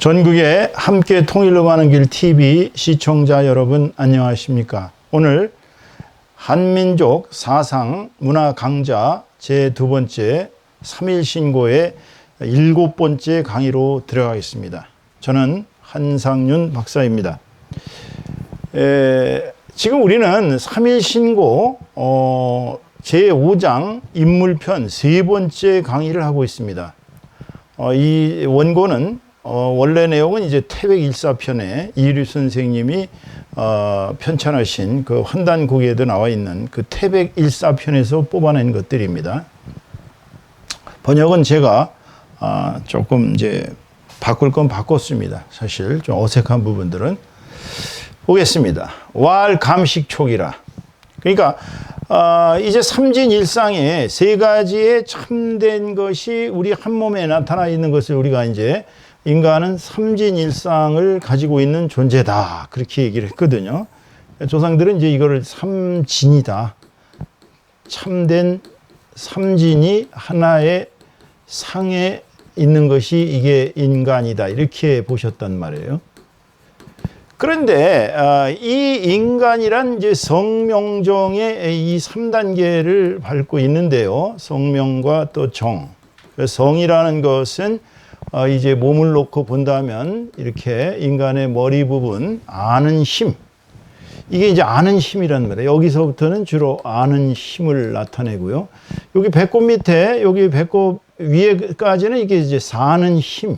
전국에 함께 통일로 가는 길 TV 시청자 여러분 안녕하십니까? 오늘 한민족 사상 문화 강좌 제2번째 3일 신고의 7번째 강의로 들어가겠습니다. 저는 한상윤 박사입니다. 지금 우리는 3일 신고 제5장 인물편 3번째 강의를 하고 있습니다. 이 원고는 원래 내용은 이제 태백일사편에 이류 선생님이 편찬하신 그 환단곡에도 나와 있는 그 태백일사편에서 뽑아낸 것들입니다. 번역은 제가 조금 이제 바꿀 건 바꿨습니다. 사실 좀 어색한 부분들은 보겠습니다. 왈 감식촉이라. 그러니까 이제 삼진일상에 세 가지의 참된 것이 우리 한 몸에 나타나 있는 것을 우리가 이제 인간은 삼진일상을 가지고 있는 존재다. 그렇게 얘기를 했거든요. 조상들은 이제 이거를 삼진이다. 참된 삼진이 하나의 상에 있는 것이 이게 인간이다. 이렇게 보셨단 말이에요. 그런데 이 인간이란 이제 성명정의 이 3단계를 밟고 있는데요. 성명과 또 정. 성이라는 것은 이제 몸을 놓고 본다면 이렇게 인간의 머리 부분 아는 힘. 이게 이제 아는 힘이란 말이에요. 여기서부터는 주로 아는 힘을 나타내고요. 여기 배꼽 밑에 여기 배꼽 위에까지는 이게 이제 사는 힘.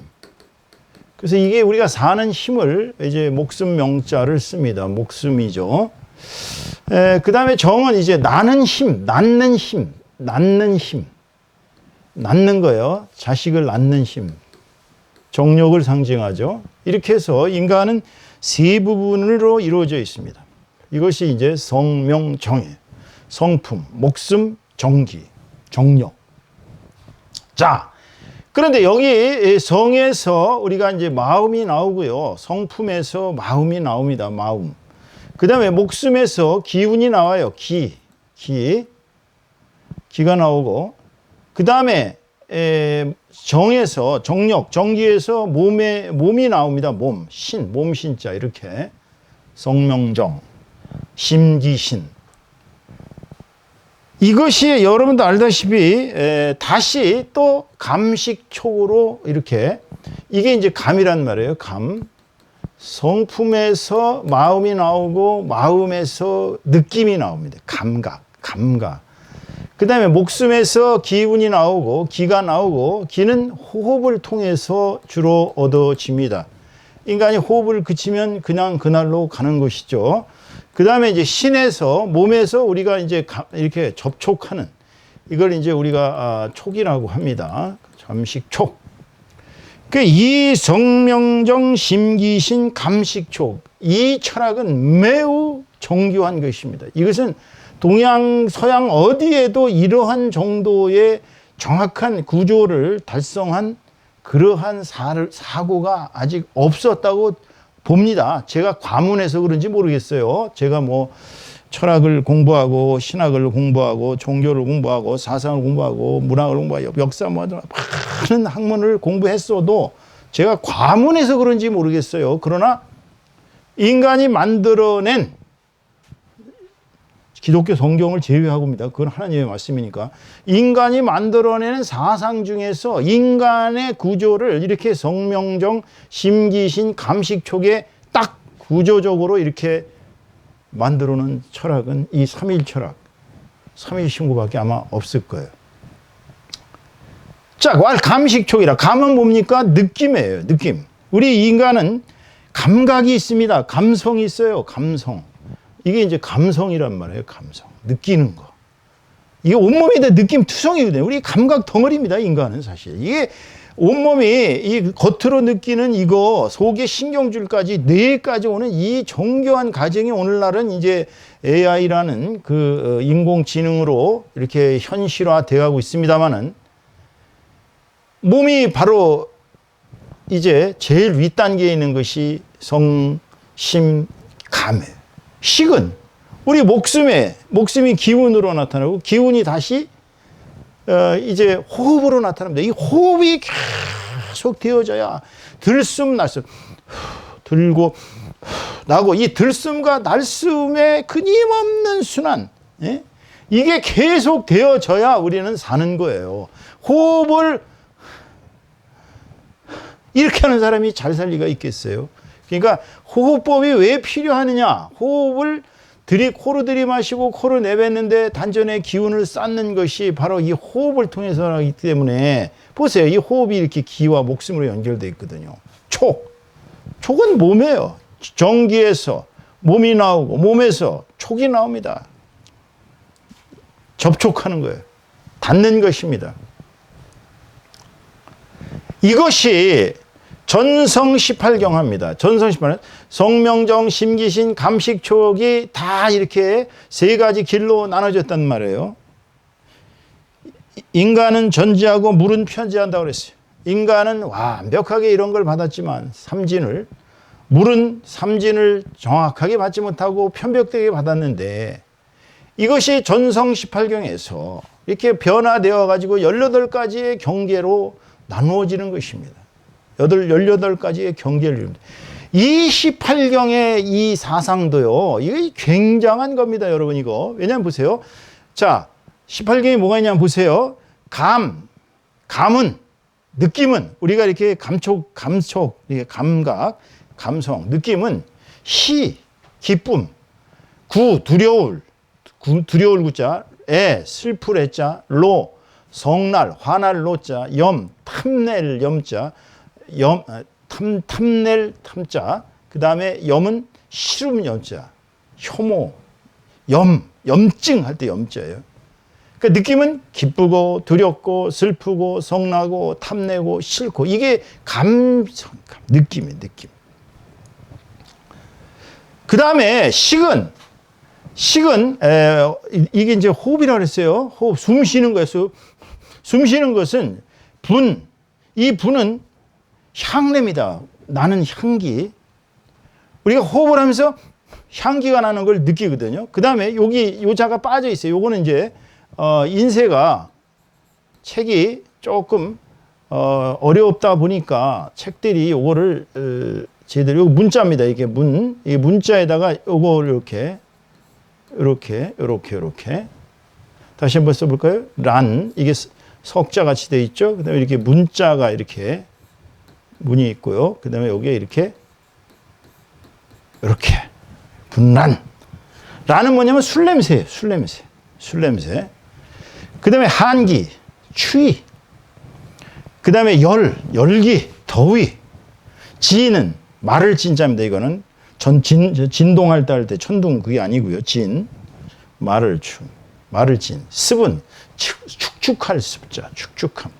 그래서 이게 우리가 사는 힘을 이제 목숨 명자를 씁니다. 목숨이죠. 그 다음에 정은 이제 나는 힘, 낳는 힘, 낳는 힘. 낳는 거예요. 자식을 낳는 힘. 정력을 상징하죠. 이렇게 해서 인간은 세 부분으로 이루어져 있습니다. 이것이 이제 성명정예, 성품, 목숨, 정기, 정력. 자, 그런데 여기 성에서 우리가 이제 마음이 나오고요. 성품에서 마음이 나옵니다. 마음. 그 다음에 목숨에서 기운이 나와요. 기가 나오고. 그 다음에 정에서 정력, 정기에서 몸이 나옵니다. 몸, 신, 몸신자 이렇게 성명정, 심기신. 이것이 여러분도 알다시피 다시 또 감식촉으로 이렇게 이게 이제 감이란 말이에요. 감. 성품에서 마음이 나오고 마음에서 느낌이 나옵니다. 감각. 그 다음에 목숨에서 기운이 나오고 기가 나오고 기는 호흡을 통해서 주로 얻어집니다. 인간이 호흡을 그치면 그냥 그날로 가는 것이죠. 그 다음에 이제 신에서 몸에서 우리가 이제 이렇게 접촉하는 이걸 이제 우리가 촉이라고 합니다. 감식촉. 이 성명정 심기신 감식촉 이 철학은 매우 정교한 것입니다. 이것은 동양 서양 어디에도 이러한 정도의 정확한 구조를 달성한 그러한 사고가 아직 없었다고 봅니다. 제가 과문해서 그런지 모르겠어요. 제가 뭐 철학을 공부하고 신학을 공부하고 종교를 공부하고 사상을 공부하고 문학을 공부하고 역사 뭐 많은 학문을 공부했어도 제가 과문해서 그런지 모르겠어요. 그러나 인간이 만들어낸 기독교 성경을 제외하고입니다. 그건 하나님의 말씀이니까. 인간이 만들어내는 사상 중에서 인간의 구조를 이렇게 성명정, 심기신, 감식촉에 딱 구조적으로 이렇게 만들어놓은 철학은 이 3일 철학, 3일 신고밖에 아마 없을 거예요. 자, 감식촉이라. 감은 뭡니까? 느낌이에요. 느낌. 우리 인간은 감각이 있습니다. 감성이 있어요. 감성. 이게 이제 감성이란 말이에요. 감성. 느끼는 거. 이게 온몸이 다 느낌 투성이거든요. 우리 감각 덩어리입니다. 인간은 사실. 이게 온몸이 이 겉으로 느끼는 이거 속에 신경줄까지 뇌까지 오는 이 정교한 과정이 오늘날은 이제 AI라는 그 인공지능으로 이렇게 현실화되어 가고 있습니다만은 몸이 바로 이제 제일 윗단계에 있는 것이 성, 심, 감이에요. 식은 우리 목숨이 기운으로 나타나고 기운이 다시 이제 호흡으로 나타납니다. 이 호흡이 계속 되어져야 들숨 날숨 들고 나고 이 들숨과 날숨의 끊임없는 순환, 예? 이게 계속 되어져야 우리는 사는 거예요. 호흡을 이렇게 하는 사람이 잘 살 리가 있겠어요? 그러니까 호흡법이 왜 필요하느냐? 호흡을 코로 들이마시고 코로 내뱉는데 단전의 기운을 쌓는 것이 바로 이 호흡을 통해서이기 때문에 보세요. 이 호흡이 이렇게 기와 목숨으로 연결되어 있거든요. 촉은 몸이에요. 전기에서 몸이 나오고 몸에서 촉이 나옵니다. 접촉하는 거예요. 닿는 것입니다. 이것이 전성 18경합니다. 전성 18은 성명정, 심기신, 감식촉이 다 이렇게 세 가지 길로 나눠졌단 말이에요. 인간은 전지하고 물은 편지한다고 그랬어요. 인간은 완벽하게 이런 걸 받았지만 물은 삼진을 정확하게 받지 못하고 편벽되게 받았는데 이것이 전성 18경에서 이렇게 변화되어 가지고 18가지의 경계로 나누어지는 것입니다. 18가지의 경계를 이룹니다. 이 18경의 이 사상도요, 이게 굉장한 겁니다, 여러분, 이거. 왜냐면 보세요. 자, 18경에 뭐가 있냐면 보세요. 감은, 느낌은, 우리가 이렇게 감촉, 이렇게 감각, 감성, 느낌은 기쁨, 두려울 구자, 슬플 애자, 성날, 화날 노자, 탐낼 염자, 탐낼 탐자, 그 다음에 염은 싫음 염자, 혐오, 염증 할 때 염자예요. 그러니까 느낌은 기쁘고 두렵고 슬프고 성나고 탐내고 싫고 이게 느낌이에요, 느낌. 그 다음에 식은 이게 이제 호흡이라고 그랬어요. 호흡, 숨 쉬는 거예요. 숨 쉬는 것은 이 분은 향내입니다. 나는 향기. 우리가 호흡을 하면서 향기가 나는 걸 느끼거든요. 그 다음에 요 자가 빠져 있어요. 요거는 이제, 인쇄가 책이 조금, 어렵다 보니까 책들이 요거를, 제대로, 요거 문자입니다. 이게 이 문자에다가 요거를 이렇게. 다시 한번 써볼까요? 이게 석자 같이 되어 있죠. 그 다음에 이렇게 문자가 이렇게 문이 있고요. 그 다음에 여기에 이렇게 분란. 라는 뭐냐면 술냄새예요. 술냄새. 그 다음에 한기, 추위. 그 다음에 열기, 더위. 지는 말을 진자입니다. 이거는 진동할 때 할 때 천둥 그게 아니고요. 말을 진. 습은 축축할 습자, 축축함.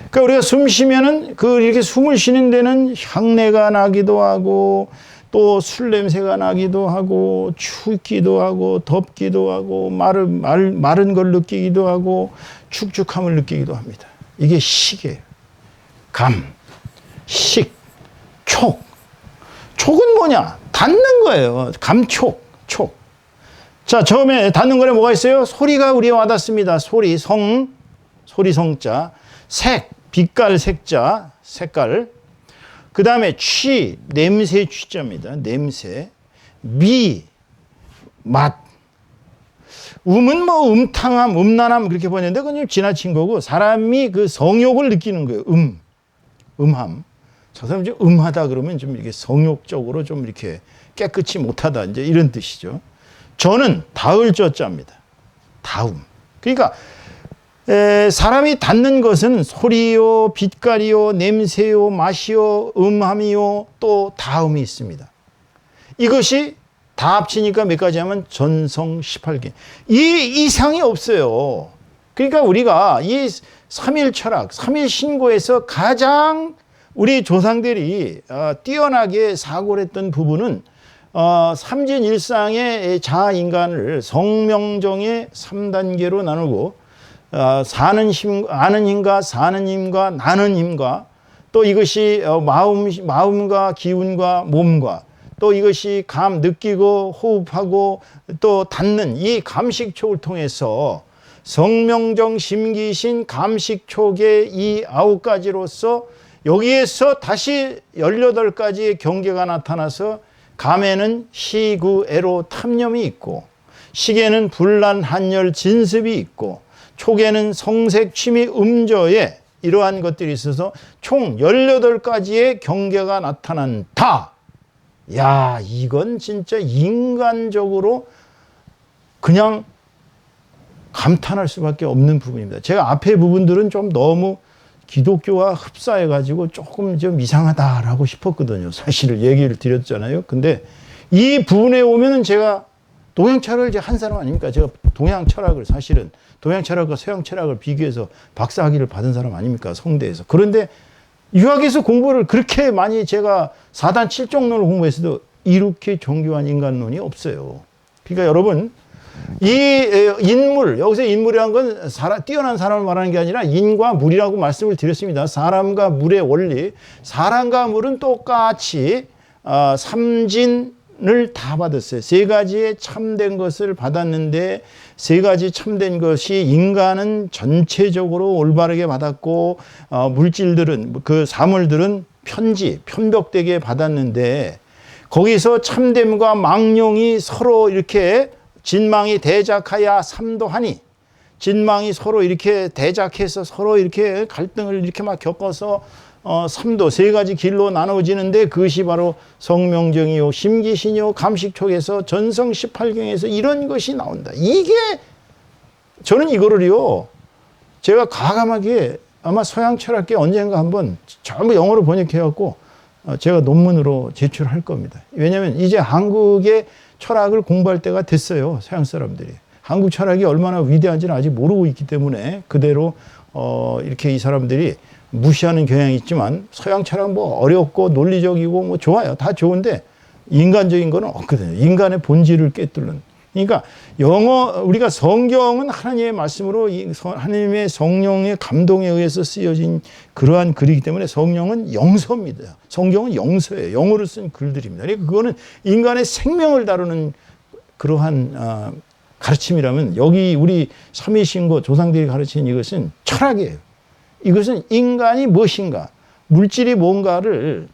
그러니까 우리가 숨 쉬면은 이렇게 숨을 쉬는 데는 향내가 나기도 하고 또 술 냄새가 나기도 하고 춥기도 하고 덥기도 하고 마른 걸 느끼기도 하고 축축함을 느끼기도 합니다. 이게 식이에요. 식, 촉. 촉은 뭐냐? 닿는 거예요. 감촉. 자, 처음에 닿는 거에 뭐가 있어요? 소리가 우리에 와닿습니다. 소리 성자. 색, 빛깔 색자, 색깔. 그 다음에 냄새 취자입니다. 냄새. 맛. 음은 음탕함, 음란함 그렇게 보냈는데 그건 좀 지나친 거고 사람이 그 성욕을 느끼는 거예요. 음함. 저 사람 좀 음하다 그러면 좀 이렇게 성욕적으로 좀 이렇게 깨끗이 못하다 이제 이런 뜻이죠. 저는 닿을 저자입니다. 다움. 그러니까 사람이 닿는 것은 소리요, 빛깔이요, 냄새요, 맛이요, 음함이요, 또 다음이 있습니다. 이것이 다 합치니까 몇 가지 하면 전성 18경. 이 이상이 없어요. 그러니까 우리가 이 3일 철학, 3일 신고에서 가장 우리 조상들이 뛰어나게 사고를 했던 부분은 삼진일상의 자아인간을 성명정의 3단계로 나누고 아는 힘과 사는 힘과 나는 힘과 또 이것이 마음과 기운과 몸과 또 이것이 느끼고 호흡하고 또 닿는 이 감식촉을 통해서 성명정 심기신 감식촉의 이 9가지로서 여기에서 다시 18가지의 경계가 나타나서 감에는 시, 구, 애로, 탐념이 있고, 식에는 분란, 한열, 진습이 있고, 촉에는 성색, 취미, 음저에 이러한 것들이 있어서 총 18가지의 경계가 나타난다. 야, 이건 진짜 인간적으로 그냥 감탄할 수밖에 없는 부분입니다. 제가 앞에 부분들은 좀 너무 기독교와 흡사해가지고 조금 좀 이상하다라고 싶었거든요. 사실을 얘기를 드렸잖아요. 근데 이 부분에 오면은 제가 동양 철학을 이제 한 사람 아닙니까? 제가 동양 철학을 사실은 동양 철학과 서양 철학을 비교해서 박사학위를 받은 사람 아닙니까? 성대에서. 그런데 유학에서 공부를 그렇게 많이 제가 4단 7종론을 공부했어도 이렇게 정교한 인간론이 없어요. 그러니까 여러분, 이 인물, 여기서 인물이란 건 뛰어난 사람을 말하는 게 아니라 인과 물이라고 말씀을 드렸습니다. 사람과 물의 원리, 사람과 물은 똑같이 삼진을 다 받았어요. 세 가지의 참된 것을 받았는데 세 가지 참된 것이 인간은 전체적으로 올바르게 받았고 물질들은 그 사물들은 편벽되게 받았는데 거기서 참됨과 망령이 서로 이렇게 진망이 대작하여 삼도하니 진망이 서로 이렇게 대작해서 서로 이렇게 갈등을 이렇게 막 겪어서 삼도 세 가지 길로 나눠지는데 그것이 바로 성명정이요 심기신이요 감식촉에서 전성 18경에서 이런 것이 나온다. 이게 저는 이거를요 제가 과감하게 아마 서양 철학계 언젠가 한번 전부 영어로 번역해 갖고 제가 논문으로 제출할 겁니다. 왜냐하면 이제 한국의 철학을 공부할 때가 됐어요. 서양 사람들이. 한국 철학이 얼마나 위대한지는 아직 모르고 있기 때문에 그대로 이렇게 이 사람들이 무시하는 경향이 있지만 서양 철학은 뭐 어렵고 논리적이고 뭐 좋아요. 다 좋은데 인간적인 거는 없거든요. 인간의 본질을 꿰뚫는. 그러니까 우리가 성경은 하나님의 말씀으로 하나님의 성령의 감동에 의해서 쓰여진 그러한 글이기 때문에 성령은 영서입니다. 성경은 영서예요. 영어로 쓴 글들입니다. 그러니까 그거는 인간의 생명을 다루는 그러한 가르침이라면 여기 우리 삼위신고 조상들이 가르친 이것은 철학이에요. 이것은 인간이 무엇인가, 물질이 뭔가를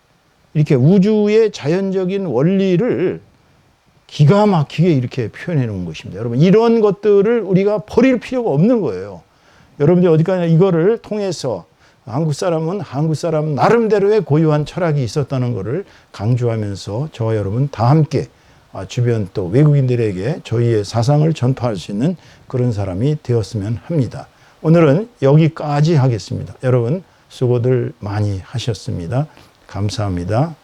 이렇게 우주의 자연적인 원리를 기가 막히게 이렇게 표현해 놓은 것입니다. 여러분, 이런 것들을 우리가 버릴 필요가 없는 거예요. 여러분들 어디까지나 이거를 통해서 한국 사람은 한국 사람 나름대로의 고유한 철학이 있었다는 것을 강조하면서 저와 여러분 다 함께 주변 또 외국인들에게 저희의 사상을 전파할 수 있는 그런 사람이 되었으면 합니다. 오늘은 여기까지 하겠습니다. 여러분 수고들 많이 하셨습니다. 감사합니다.